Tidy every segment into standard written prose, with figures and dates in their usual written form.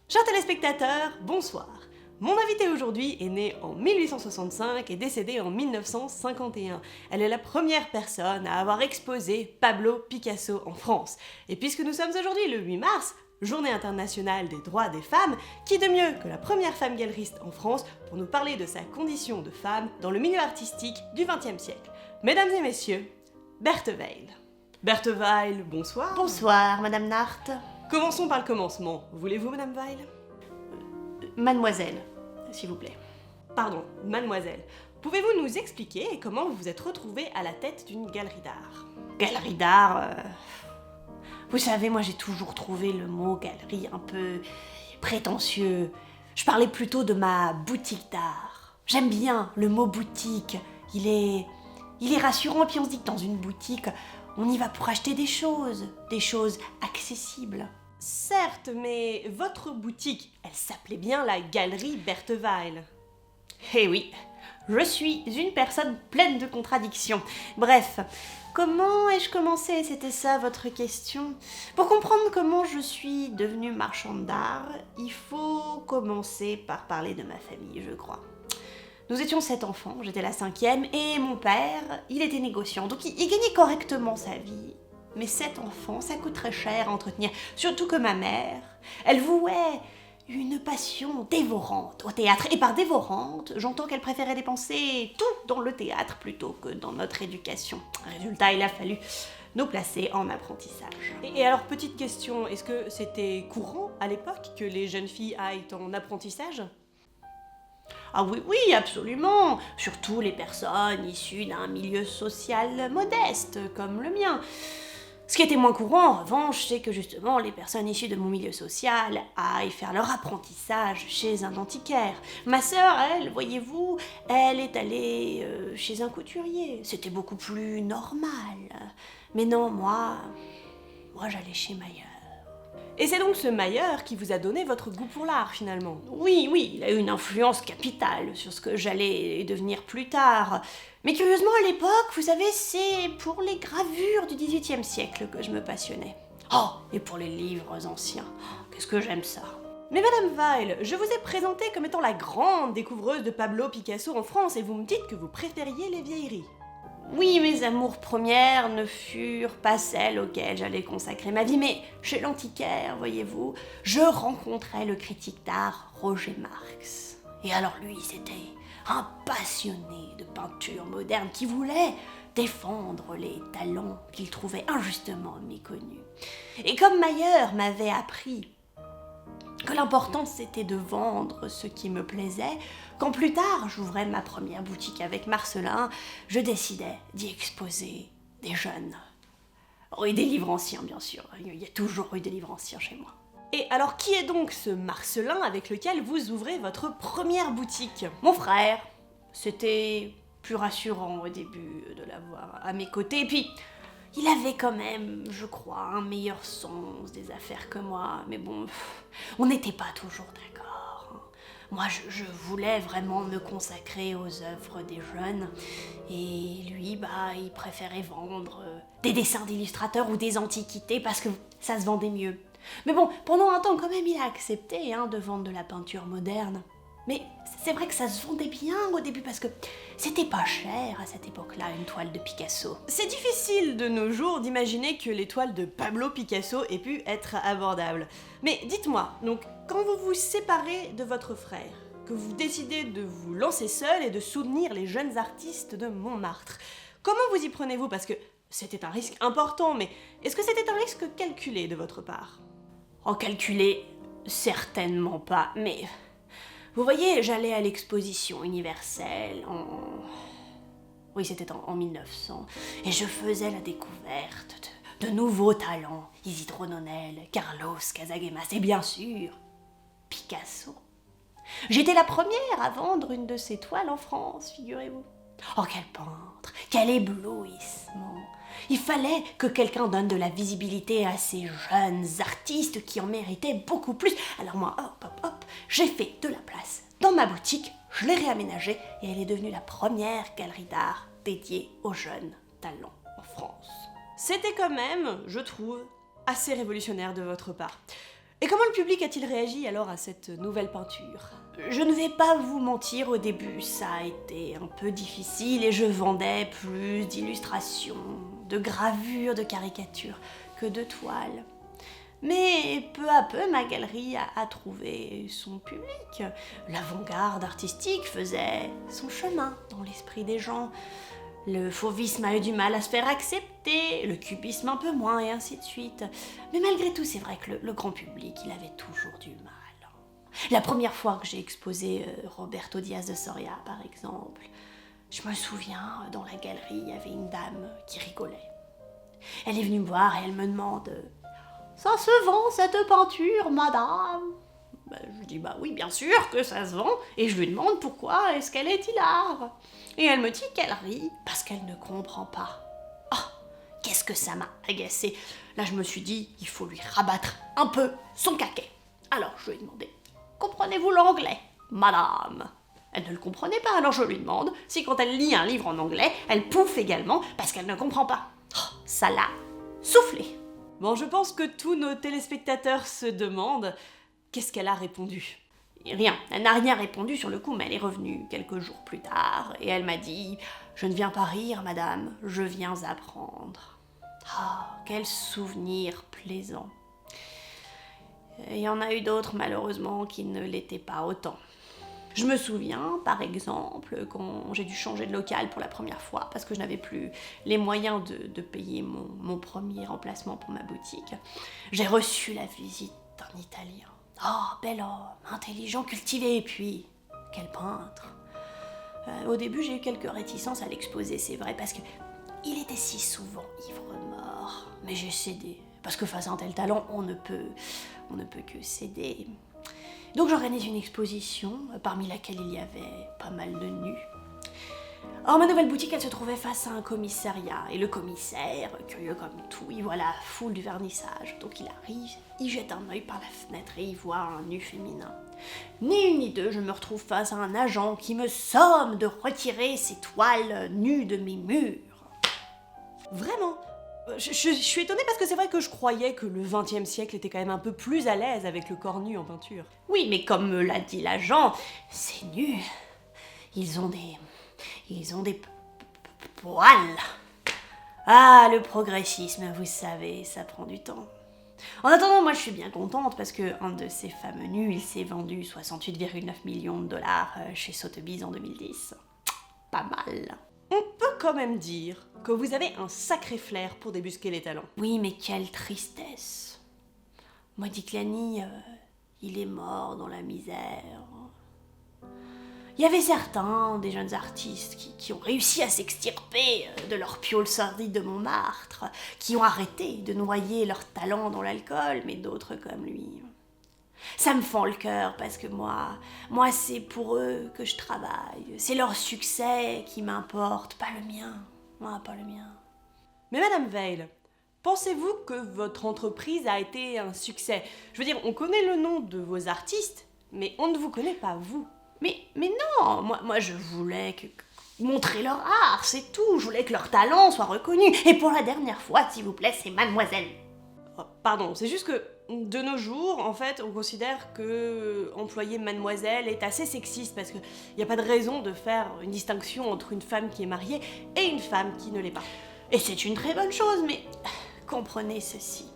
Chers téléspectateurs, bonsoir. Mon invitée aujourd'hui est née en 1865 et décédée en 1951. Elle est la première personne à avoir exposé Pablo Picasso en France. Et puisque nous sommes aujourd'hui le 8 mars, Journée internationale des droits des femmes, qui de mieux que la première femme galeriste en France pour nous parler de sa condition de femme dans le milieu artistique du XXe siècle. Mesdames et messieurs, Berthe Weil. Berthe Weil, bonsoir. Bonsoir, Madame Nart. Commençons par le commencement. Voulez-vous, Madame Weil? Mademoiselle, s'il vous plaît. Pardon, mademoiselle. Pouvez-vous nous expliquer comment vous vous êtes retrouvée à la tête d'une galerie d'art? Galerie d'art, Vous savez, moi j'ai toujours trouvé le mot galerie un peu prétentieux. Je parlais plutôt de ma boutique d'art. J'aime bien le mot boutique. Il est rassurant, et puis on se dit que dans une boutique, on y va pour acheter des choses accessibles. Certes, mais votre boutique, elle s'appelait bien la Galerie Berthe Weil. Eh oui, je suis une personne pleine de contradictions. Bref, comment ai-je commencé? C'était ça votre question? Pour comprendre comment je suis devenue marchande d'art, il faut commencer par parler de ma famille, je crois. Nous étions 7 enfants, j'étais la 5e, et mon père, il était négociant, donc il gagnait correctement sa vie. Mais 7 enfants, ça coûte très cher à entretenir, surtout que ma mère, elle vouait une passion dévorante au théâtre. Et par dévorante, j'entends qu'elle préférait dépenser tout dans le théâtre plutôt que dans notre éducation. Résultat, il a fallu nous placer en apprentissage. Et alors, petite question, est-ce que c'était courant à l'époque que les jeunes filles aillent en apprentissage? Ah oui, oui, absolument. Surtout les personnes issues d'un milieu social modeste, comme le mien. Ce qui était moins courant, en revanche, c'est que justement les personnes issues de mon milieu social aillent faire leur apprentissage chez un antiquaire. Ma sœur, elle, voyez-vous, elle est allée chez un couturier. C'était beaucoup plus normal. Mais non, moi j'allais chez Mayer. Et c'est donc ce Mayer qui vous a donné votre goût pour l'art, finalement? Oui, il a eu une influence capitale sur ce que j'allais devenir plus tard. Mais curieusement, à l'époque, vous savez, c'est pour les gravures du XVIIIe siècle que je me passionnais. Oh, et pour les livres anciens. Oh, qu'est-ce que j'aime ça. Mais Madame Weil, je vous ai présentée comme étant la grande découvreuse de Pablo Picasso en France et vous me dites que vous préfériez les vieilleries. Oui, mes amours premières ne furent pas celles auxquelles j'allais consacrer ma vie, mais chez l'antiquaire, voyez-vous, je rencontrais le critique d'art Roger Marx. Et alors lui, c'était un passionné de peinture moderne qui voulait défendre les talents qu'il trouvait injustement méconnus. Et comme Mayer m'avait appris que l'important c'était de vendre ce qui me plaisait, quand plus tard j'ouvrais ma première boutique avec Marcelin, je décidai d'y exposer des jeunes. Oh, et des livres anciens bien sûr, il y a toujours eu des livres anciens chez moi. Et alors qui est donc ce Marcelin avec lequel vous ouvrez votre première boutique? Mon frère, c'était plus rassurant au début de l'avoir à mes côtés, et puis il avait quand même, je crois, un meilleur sens des affaires que moi, mais bon, on n'était pas toujours d'accord. Moi, je voulais vraiment me consacrer aux œuvres des jeunes, et lui, il préférait vendre des dessins d'illustrateurs ou des antiquités parce que ça se vendait mieux. Mais bon, pendant un temps, quand même, il a accepté de vendre de la peinture moderne. Mais c'est vrai que ça se vendait bien au début parce que c'était pas cher à cette époque-là, une toile de Picasso. C'est difficile de nos jours d'imaginer que les toiles de Pablo Picasso aient pu être abordables. Mais dites-moi, donc, quand vous vous séparez de votre frère, que vous décidez de vous lancer seul et de soutenir les jeunes artistes de Montmartre, comment vous y prenez-vous? Parce que c'était un risque important, mais est-ce que c'était un risque calculé de votre part? En calculé, certainement pas, mais vous voyez, j'allais à l'exposition universelle Oui, c'était en 1900, et je faisais la découverte de nouveaux talents, Isidro Nonel, Carlos Casagemas, et bien sûr, Picasso. J'étais la première à vendre une de ses toiles en France, figurez-vous. Oh, quel peintre, quel éblouissement! Il fallait que quelqu'un donne de la visibilité à ces jeunes artistes qui en méritaient beaucoup plus. Alors moi, hop, j'ai fait de la place dans ma boutique, je l'ai réaménagée et elle est devenue la première galerie d'art dédiée aux jeunes talents en France. C'était quand même, je trouve, assez révolutionnaire de votre part. Et comment le public a-t-il réagi alors à cette nouvelle peinture? Je ne vais pas vous mentir, au début ça a été un peu difficile et je vendais plus d'illustrations, de gravures, de caricatures que de toiles. Mais peu à peu, ma galerie a trouvé son public. L'avant-garde artistique faisait son chemin dans l'esprit des gens. Le fauvisme a eu du mal à se faire accepter, le cubisme un peu moins, et ainsi de suite. Mais malgré tout, c'est vrai que le grand public, il avait toujours du mal. La première fois que j'ai exposé Roberto Diaz de Soria, par exemple, je me souviens, dans la galerie, il y avait une dame qui rigolait. Elle est venue me voir et elle me demande « Ça se vend, cette peinture, madame ?» Je lui dis « Bah oui, bien sûr que ça se vend. » Et je lui demande pourquoi est-ce qu'elle est hilar. Et elle me dit qu'elle rit parce qu'elle ne comprend pas. Ah, qu'est-ce que ça m'a agacée. Là, je me suis dit, il faut lui rabattre un peu son caquet. Alors, je lui ai demandé « Comprenez-vous l'anglais, madame ?» Elle ne le comprenait pas, alors je lui demande si quand elle lit un livre en anglais, elle pouffe également parce qu'elle ne comprend pas. Oh, ça l'a soufflé. Bon, je pense que tous nos téléspectateurs se demandent qu'est-ce qu'elle a répondu. Rien, elle n'a rien répondu sur le coup, mais elle est revenue quelques jours plus tard et elle m'a dit « Je ne viens pas rire, madame, je viens apprendre. » Ah, quel souvenir plaisant. Il y en a eu d'autres, malheureusement, qui ne l'étaient pas autant. Je me souviens, par exemple, quand j'ai dû changer de local pour la première fois, parce que je n'avais plus les moyens de payer mon premier remplacement pour ma boutique, j'ai reçu la visite d'un Italien. Oh, bel homme, intelligent, cultivé, et puis, quel peintre. Au début, j'ai eu quelques réticences à l'exposer, c'est vrai, parce que il était si souvent ivre-mort. Mais j'ai cédé, parce que face à un tel talent, on ne peut que céder. Donc j'organise une exposition, parmi laquelle il y avait pas mal de nus. Or, ma nouvelle boutique, elle se trouvait face à un commissariat. Et le commissaire, curieux comme tout, il voit la foule du vernissage. Donc il arrive, il jette un œil par la fenêtre et il voit un nu féminin. Ni une ni deux, je me retrouve face à un agent qui me somme de retirer ces toiles nues de mes murs. Vraiment? Je suis étonnée parce que c'est vrai que je croyais que le XXe siècle était quand même un peu plus à l'aise avec le corps nu en peinture. Oui, mais comme me l'a dit l'agent, ces nus, ils ont des poils. Ah, le progressisme, vous savez, ça prend du temps. En attendant, moi je suis bien contente parce que un de ces fameux nus, il s'est vendu 68,9 millions de dollars chez Sotheby's en 2010. Pas mal. On peut quand même dire que vous avez un sacré flair pour débusquer les talents. Oui, mais quelle tristesse. Modigliani, il est mort dans la misère. Il y avait certains, des jeunes artistes, qui ont réussi à s'extirper de leur piole sordide de Montmartre, qui ont arrêté de noyer leur talent dans l'alcool, mais d'autres comme lui. Ça me fend le cœur parce que moi c'est pour eux que je travaille. C'est leur succès qui m'importe, pas le mien. Moi, pas le mien. Mais Madame Veil, pensez-vous que votre entreprise a été un succès? Je veux dire, on connaît le nom de vos artistes, mais on ne vous connaît pas vous. Mais non, moi je voulais montrer leur art, c'est tout. Je voulais que leur talent soit reconnu. Et pour la dernière fois, s'il vous plaît, c'est mademoiselle. Oh, pardon, c'est juste que de nos jours, en fait, on considère que employer mademoiselle est assez sexiste parce qu'il n'y a pas de raison de faire une distinction entre une femme qui est mariée et une femme qui ne l'est pas. Et c'est une très bonne chose, mais comprenez ceci.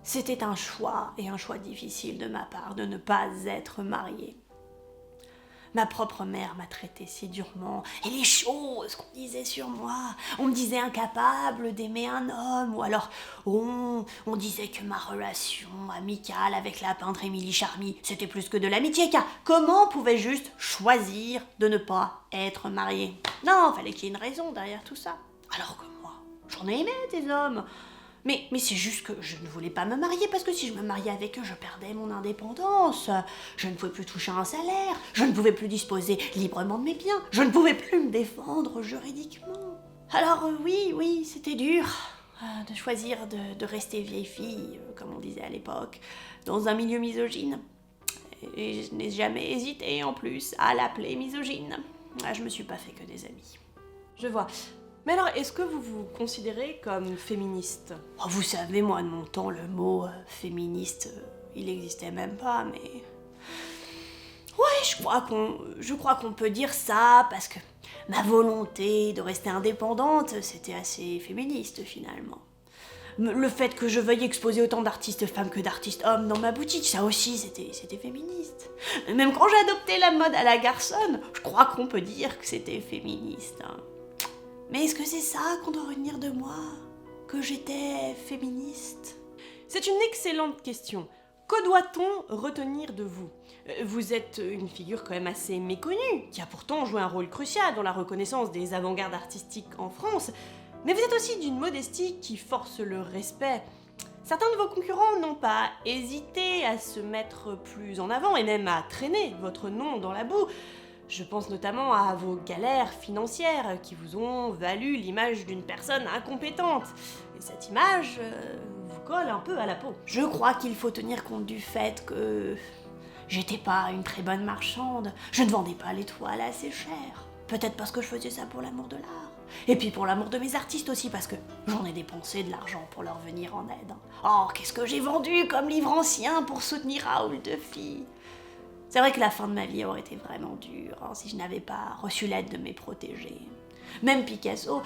C'était un choix, et un choix difficile de ma part, de ne pas être mariée. Ma propre mère m'a traitée si durement, et les choses qu'on disait sur moi, on me disait incapable d'aimer un homme, ou alors on disait que ma relation amicale avec la peintre Émilie Charmy, c'était plus que de l'amitié, car comment pouvais-je juste choisir de ne pas être mariée? Non, fallait qu'il y ait une raison derrière tout ça. Alors que moi, j'en ai aimé des hommes. Mais c'est juste que je ne voulais pas me marier parce que si je me mariais avec eux, je perdais mon indépendance. Je ne pouvais plus toucher un salaire. Je ne pouvais plus disposer librement de mes biens. Je ne pouvais plus me défendre juridiquement. Alors oui, c'était dur de choisir de rester vieille fille, comme on disait à l'époque, dans un milieu misogyne. Et je n'ai jamais hésité en plus à l'appeler misogyne. Je me suis pas fait que des amis. Je vois. Mais alors, est-ce que vous vous considérez comme féministe? Oh, vous savez, moi, de mon temps, le mot féministe, il n'existait même pas, mais... Ouais, je crois qu'on peut dire ça, parce que ma volonté de rester indépendante, c'était assez féministe finalement. Le fait que je veuille exposer autant d'artistes femmes que d'artistes hommes dans ma boutique, ça aussi, c'était féministe. Même quand j'ai adopté la mode à la garçonne, je crois qu'on peut dire que c'était féministe. Hein. Mais est-ce que c'est ça qu'on doit retenir de moi? Que j'étais féministe? C'est une excellente question. Que doit-on retenir de vous? Vous êtes une figure quand même assez méconnue, qui a pourtant joué un rôle crucial dans la reconnaissance des avant-gardes artistiques en France, mais vous êtes aussi d'une modestie qui force le respect. Certains de vos concurrents n'ont pas hésité à se mettre plus en avant et même à traîner votre nom dans la boue. Je pense notamment à vos galères financières qui vous ont valu l'image d'une personne incompétente. Et cette image vous colle un peu à la peau. Je crois qu'il faut tenir compte du fait que j'étais pas une très bonne marchande. Je ne vendais pas les toiles assez cher. Peut-être parce que je faisais ça pour l'amour de l'art. Et puis pour l'amour de mes artistes aussi, parce que j'en ai dépensé de l'argent pour leur venir en aide. Oh, qu'est-ce que j'ai vendu comme livre ancien pour soutenir Raoul Dufy. C'est vrai que la fin de ma vie aurait été vraiment dure hein, si je n'avais pas reçu l'aide de mes protégés. Même Picasso,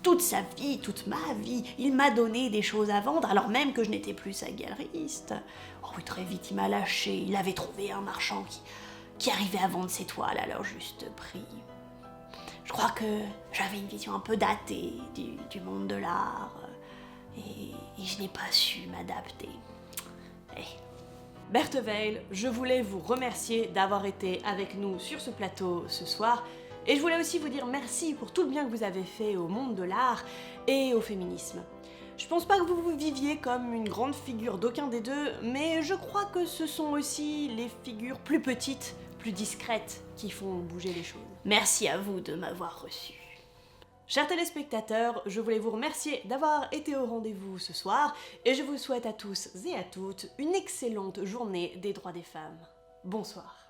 toute sa vie, toute ma vie, il m'a donné des choses à vendre alors même que je n'étais plus sa galeriste. Oh oui, très vite il m'a lâché, il avait trouvé un marchand qui arrivait à vendre ses toiles à leur juste prix. Je crois que j'avais une vision un peu datée du monde de l'art et je n'ai pas su m'adapter. Berthe Weil, je voulais vous remercier d'avoir été avec nous sur ce plateau ce soir et je voulais aussi vous dire merci pour tout le bien que vous avez fait au monde de l'art et au féminisme. Je pense pas que vous vous viviez comme une grande figure d'aucun des deux, mais je crois que ce sont aussi les figures plus petites, plus discrètes qui font bouger les choses. Merci à vous de m'avoir reçu. Chers téléspectateurs, je voulais vous remercier d'avoir été au rendez-vous ce soir et je vous souhaite à tous et à toutes une excellente journée des droits des femmes. Bonsoir.